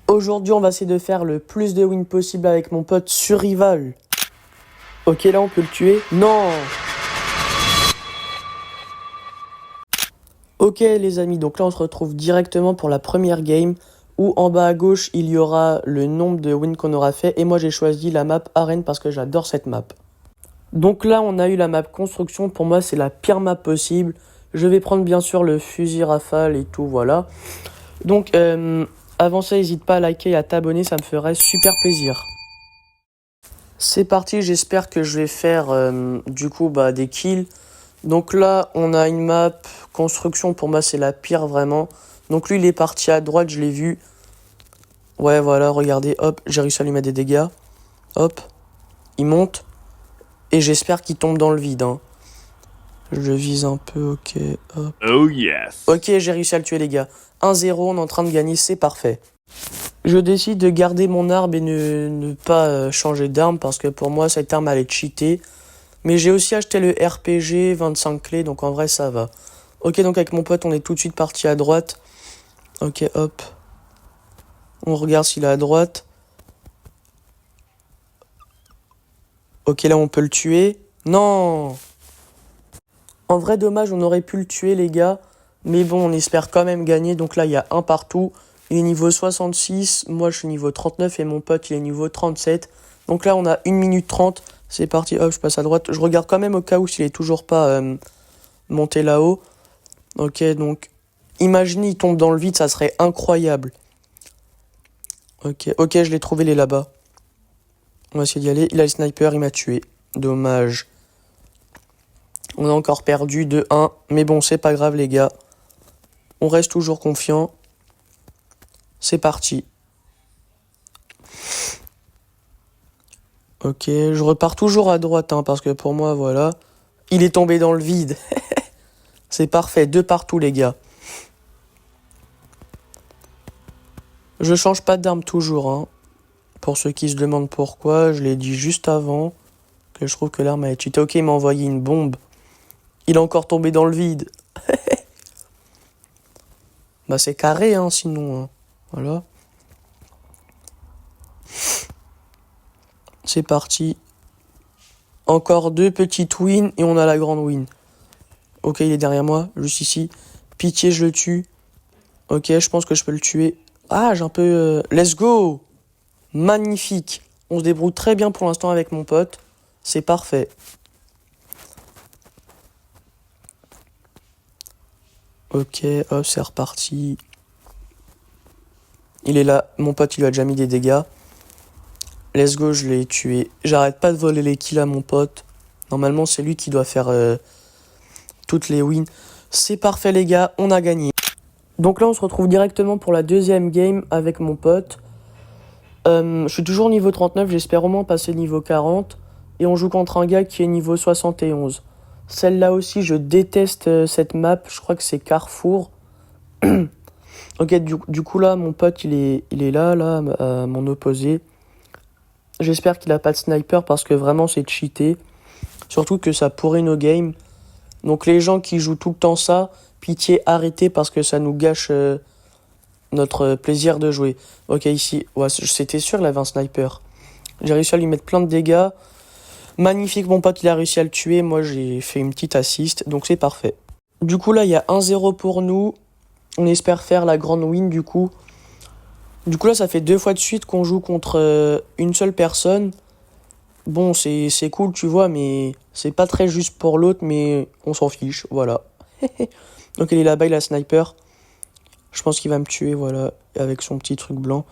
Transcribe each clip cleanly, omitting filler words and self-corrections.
Aujourd'hui, on va essayer de faire le plus de wins possible avec mon pote sur Rival. Ok, là, on peut le tuer. Non! Ok, les amis, donc là, on se retrouve directement pour la première game où en bas à gauche, il y aura le nombre de wins qu'on aura fait. Et moi, j'ai choisi la map arène parce que j'adore cette map. Donc là, on a eu la map construction. Pour moi, c'est la pire map possible. Je vais prendre bien sûr le fusil rafale et tout, voilà. Donc, avant ça, n'hésite pas à liker et à t'abonner, ça me ferait super plaisir. C'est parti, j'espère que je vais faire du coup des kills. Donc là, on a une map construction, pour moi c'est la pire vraiment. Donc lui, il est parti à droite, je l'ai vu. Ouais, voilà, regardez, hop, j'ai réussi à lui mettre des dégâts. Hop, il monte. Et j'espère qu'il tombe dans le vide. Hein. Je vise un peu, ok, hop. Oh yes. Ok, j'ai réussi à le tuer les gars. 1-0, on est en train de gagner, c'est parfait. Je décide de garder mon arme et ne pas changer d'arme parce que pour moi cette arme elle est cheatée. Mais j'ai aussi acheté le RPG 25 clés donc en vrai ça va. Ok, donc avec mon pote on est tout de suite parti à droite. Ok, hop. On regarde s'il est à droite. Ok, là on peut le tuer. Non! En vrai dommage, on aurait pu le tuer les gars. Mais bon, on espère quand même gagner. Donc là il y a un partout. Il est niveau 66, moi je suis niveau 39 et mon pote il est niveau 37. Donc là on a 1 minute 30, c'est parti, hop je passe à droite. Je regarde quand même au cas où s'il est toujours pas monté là-haut. Ok, donc imaginez il tombe dans le vide, ça serait incroyable. Ok, je l'ai trouvé, il est là-bas. On va essayer d'y aller, il a le sniper, il m'a tué. Dommage. On a encore perdu de 1, mais bon c'est pas grave les gars. On reste toujours confiant. C'est parti. Ok, je repars toujours à droite, hein, parce que pour moi, voilà. Il est tombé dans le vide. C'est parfait, 2 partout, les gars. Je change pas d'arme toujours, hein. Pour ceux qui se demandent pourquoi, je l'ai dit juste avant que je trouve que l'arme a été cheatée. Ok, il m'a envoyé une bombe. Il est encore tombé dans le vide. C'est carré, hein, sinon. Hein. Voilà. C'est parti. Encore 2 petites wins et on a la grande win. Ok, il est derrière moi, juste ici. Pitié, je le tue. Ok, je pense que je peux le tuer. Ah, j'ai un peu... Let's go! Magnifique. On se débrouille très bien pour l'instant avec mon pote. C'est parfait. Ok, hop, c'est reparti. Il est là. Mon pote, il lui a déjà mis des dégâts. Let's go, je l'ai tué. J'arrête pas de voler les kills à mon pote. Normalement, c'est lui qui doit faire toutes les wins. C'est parfait, les gars. On a gagné. Donc là, on se retrouve directement pour la deuxième game avec mon pote. Je suis toujours niveau 39, j'espère au moins passer niveau 40. Et on joue contre un gars qui est niveau 71. Celle-là aussi, je déteste cette map. Je crois que c'est Carrefour. Ok, du coup là, mon pote, il est là, à mon opposé. J'espère qu'il a pas de sniper parce que vraiment, c'est cheaté. Surtout que ça pourrit nos games. Donc les gens qui jouent tout le temps ça, pitié, arrêtez parce que ça nous gâche... notre plaisir de jouer. Ok, ici, ouais, c'était sûr il avait un sniper. J'ai réussi à lui mettre plein de dégâts. Magnifique, mon pote, il a réussi à le tuer. Moi, j'ai fait une petite assist, donc c'est parfait. Du coup, là, il y a 1-0 pour nous. On espère faire la grande win, du coup. Du coup, là, ça fait 2 fois de suite qu'on joue contre une seule personne. Bon, c'est cool, tu vois, mais c'est pas très juste pour l'autre, mais on s'en fiche, voilà. Donc, il est là-bas, il a sniper. Je pense qu'il va me tuer, voilà, avec son petit truc blanc.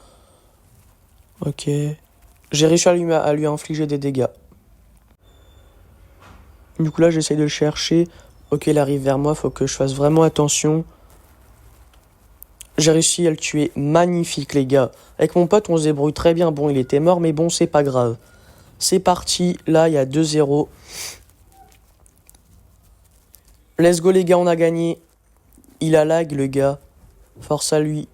Ok. J'ai réussi à lui infliger des dégâts. Du coup, là, j'essaie de le chercher. Ok, il arrive vers moi, faut que je fasse vraiment attention. J'ai réussi à le tuer. Magnifique, les gars. Avec mon pote, on se débrouille très bien. Bon, il était mort, mais bon, c'est pas grave. C'est parti. Là, il y a 2-0. Let's go, les gars, on a gagné. Il a lag, le gars. Force à lui.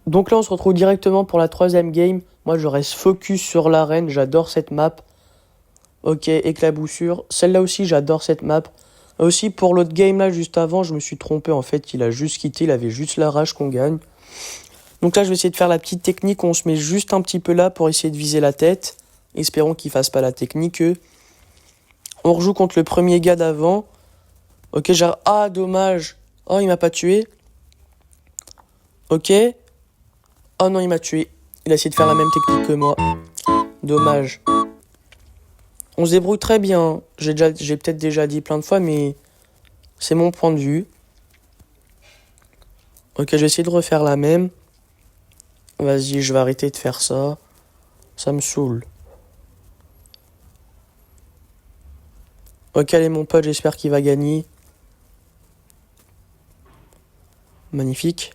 Donc là, on se retrouve directement pour la troisième game. Moi, je reste focus sur l'arène. J'adore cette map. Ok, éclaboussure. Celle-là aussi, j'adore cette map. Aussi, pour l'autre game là, juste avant, je me suis trompé. En fait, il a juste quitté. Il avait juste la rage qu'on gagne. Donc là, je vais essayer de faire la petite technique où on se met juste un petit peu là pour essayer de viser la tête. Espérons qu'il fasse pas la technique. On rejoue contre le premier gars d'avant. Ok, genre, ah, dommage. Oh, il m'a pas tué. Ok. Oh non, il m'a tué. Il a essayé de faire la même technique que moi. Dommage. On se débrouille très bien. J'ai peut-être déjà dit plein de fois, mais c'est mon point de vue. Ok, je vais essayer de refaire la même. Vas-y, je vais arrêter de faire ça. Ça me saoule. Ok, allez mon pote, j'espère qu'il va gagner. Magnifique.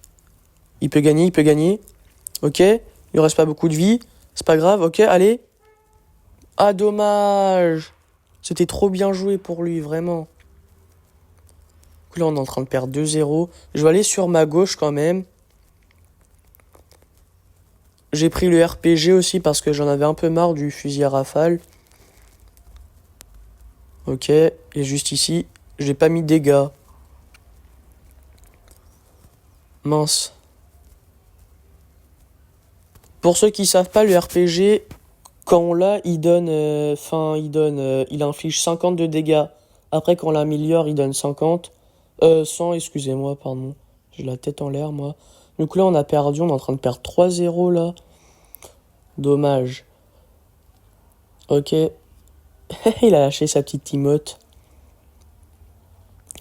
Il peut gagner, il peut gagner. Ok, il ne reste pas beaucoup de vie. C'est pas grave, ok, allez. Ah, dommage. C'était trop bien joué pour lui, vraiment. Là, on est en train de perdre 2-0. Je vais aller sur ma gauche quand même. J'ai pris le RPG aussi parce que j'en avais un peu marre du fusil à rafale. Ok, et juste ici, j'ai pas mis de dégâts. Mince. Pour ceux qui savent pas, le RPG, quand on l'a, il donne, il inflige 50 de dégâts. Après, quand on l'améliore, il donne 50. 100, excusez-moi, pardon. J'ai la tête en l'air, moi. Donc là, on a perdu, on est en train de perdre 3-0, là. Dommage. Ok. Il a lâché sa petite emote.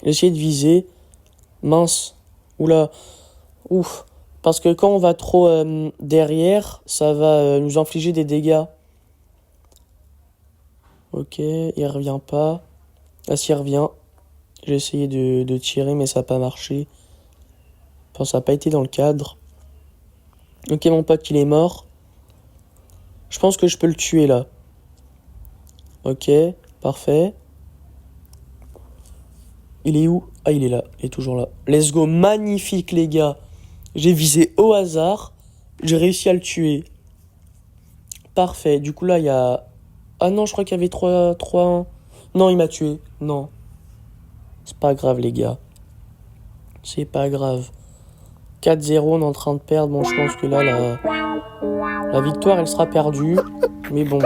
J'ai essayé de viser. Mince. Oula. Ouf. Parce que quand on va trop derrière, ça va nous infliger des dégâts. Ok, il revient pas. Ah, s'il revient. J'ai essayé de tirer, mais ça n'a pas marché. Enfin, ça n'a pas été dans le cadre. Ok, mon pote, il est mort. Je pense que je peux le tuer, là. Ok, parfait. Il est où? Ah, il est là. Il est toujours là. Let's go. Magnifique, les gars. J'ai visé au hasard. J'ai réussi à le tuer. Parfait. Du coup, là, il y a... Ah non, je crois qu'il y avait 3-1. Non, il m'a tué. Non. C'est pas grave, les gars. C'est pas grave. 4-0, on est en train de perdre. Bon, je pense que là, la victoire, elle sera perdue. Mais bon,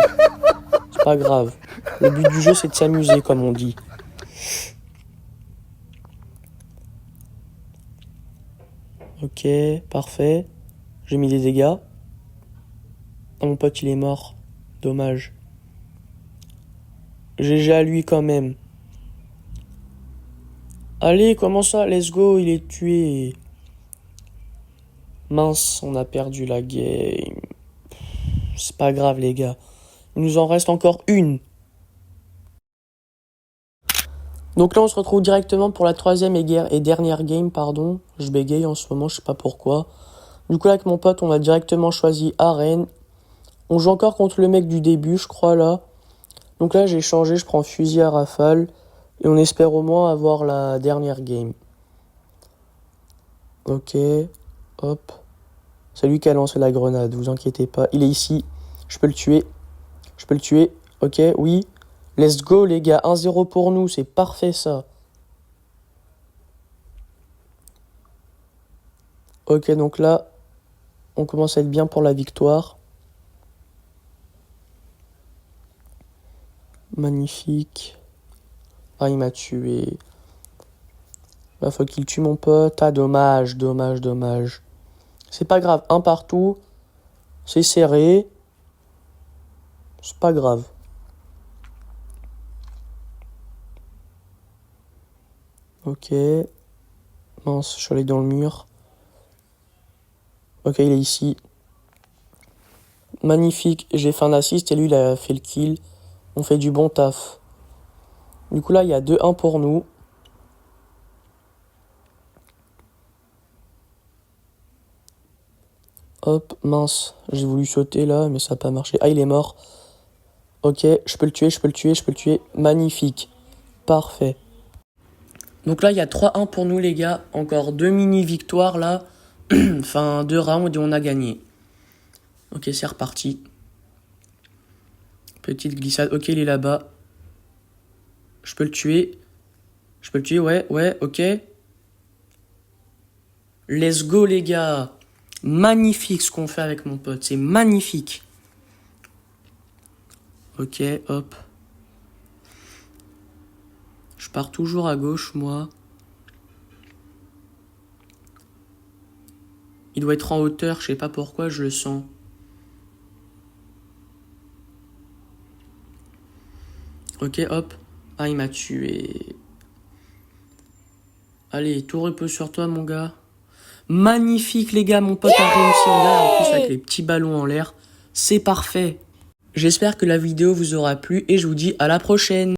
c'est pas grave. Le but du jeu, c'est de s'amuser, comme on dit. Ok, parfait. J'ai mis des dégâts. Ah, mon pote, il est mort. Dommage. GG à lui, quand même. Allez, comment ça? Let's go, il est tué. Mince, on a perdu la game. C'est pas grave, les gars. Il nous en reste encore une. Donc là, on se retrouve directement pour la troisième et dernière game, pardon. Je bégaye en ce moment, je sais pas pourquoi. Du coup, là, avec mon pote, on a directement choisi arène. On joue encore contre le mec du début, je crois, là. Donc là, j'ai changé, je prends fusil à rafale. Et on espère au moins avoir la dernière game. Ok, hop. C'est lui qui a lancé la grenade, vous inquiétez pas. Il est ici, je peux le tuer. Je peux le tuer, ok, oui. Let's go, les gars, 1-0 pour nous, c'est parfait, ça. Ok, donc là, on commence à être bien pour la victoire. Magnifique. Ah, il m'a tué. Là, faut qu'il tue mon pote. Ah, dommage, dommage, dommage. C'est pas grave, un partout. C'est serré. C'est pas grave. Ok. Mince, je suis allé dans le mur. Ok, il est ici. Magnifique. J'ai fait un assist et lui, il a fait le kill. On fait du bon taf. Du coup, là, il y a 2-1 pour nous. Hop, mince. J'ai voulu sauter là, mais ça n'a pas marché. Ah, il est mort. Ok, je peux le tuer, je peux le tuer, je peux le tuer. Magnifique. Parfait. Donc là, il y a 3-1 pour nous, les gars. Encore 2 mini-victoires, là. Enfin, 2 rounds et on a gagné. Ok, c'est reparti. Petite glissade. Ok, il est là-bas. Je peux le tuer. Je peux le tuer, ouais, ok. Let's go, les gars. Magnifique ce qu'on fait avec mon pote. C'est magnifique. Ok, hop. Je pars toujours à gauche, moi. Il doit être en hauteur, je sais pas pourquoi, je le sens. Ok, hop. Ah, il m'a tué. Allez, tout repose sur toi, mon gars. Magnifique, les gars, mon pote a réussi en plus avec les petits ballons en l'air. C'est parfait. J'espère que la vidéo vous aura plu et je vous dis à la prochaine.